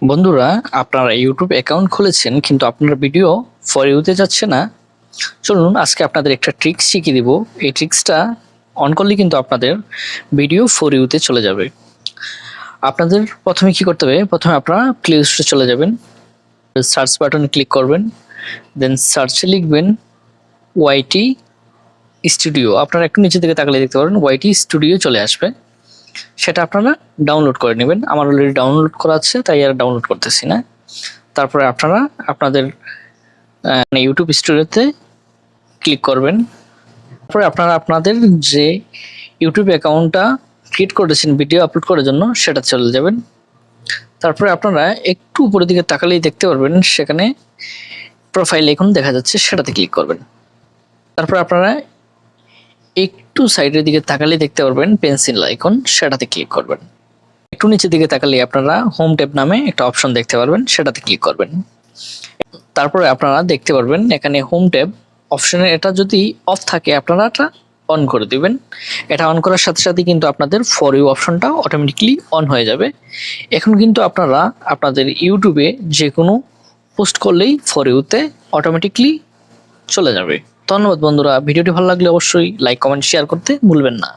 বন্ধুরা, আপনারা YouTube account খুলেছেন কিন্তু আপনার ভিডিও ফর ইউতে যাচ্ছে না। চলুন আজকে আপনাদের একটা ট্রিক্স শিখিয়ে দিব। এই ট্রিক্সটা অন করলে কিন্তু আপনাদের ভিডিও ফর ইউতে চলে যাবে। আপনাদের প্রথমে কি করতে হবে, প্রথমে আপনারা প্লে স্টোরে চলে যাবেন, সার্চ বাটনে ক্লিক করবেন, দেন সার্চে লিখবেন ওয়াইটি স্টুডিও। আপনারা একটু নিচে দিকে তাকালে দেখতে পারেন ওয়াইটি স্টুডিও চলে আসবে। সেটা আপনারা ডাউনলোড করে নেবেন। আমার অলরেডি ডাউনলোড করা আছে, তাই আর ডাউনলোড করতেছি না। তারপরে আপনারা আপনাদের ইউটিউব স্টুডিওতে ক্লিক করবেন। তারপরে আপনারা আপনাদের যে ইউটিউব অ্যাকাউন্টটা ক্রিয়েট করেছেন ভিডিও আপলোড করার জন্য সেটা চলে যাবেন। তারপরে আপনারা একটু উপরের দিকে তাকালেই দেখতে পারবেন সেখানে প্রোফাইল আইকন দেখা যাচ্ছে, সেটাতে ক্লিক করবেন। তারপরে আপনারা একটু সাইডের দিকে তাকালেই দেখতে পারবেন পেন্সিল আইকন, সেটাতে ক্লিক করবেন। একটু নিচের দিকে তাকালে আপনারা হোম ট্যাব নামে একটা অপশন দেখতে পারবেন, সেটাতে ক্লিক করবেন। তারপরে আপনারা দেখতে পারবেন এখানে হোম ট্যাব অপশনে এটা যদি অফ থাকে আপনারা এটা অন করে দিবেন। এটা অন করার সাথে সাথে কিন্তু আপনাদের ফর ইউ অপশনটা অটোমেটিকলি অন হয়ে যাবে। এখন কিন্তু আপনারা আপনাদের ইউটিউবে যে কোনো পোস্ট করলেই ফর ইউতে অটোমেটিকলি চলে যাবে। ধন্যবাদ বন্ধুরা, ভিডিওটি ভালো লাগলে অবশ্যই লাইক কমেন্ট শেয়ার করতে ভুলবেন না।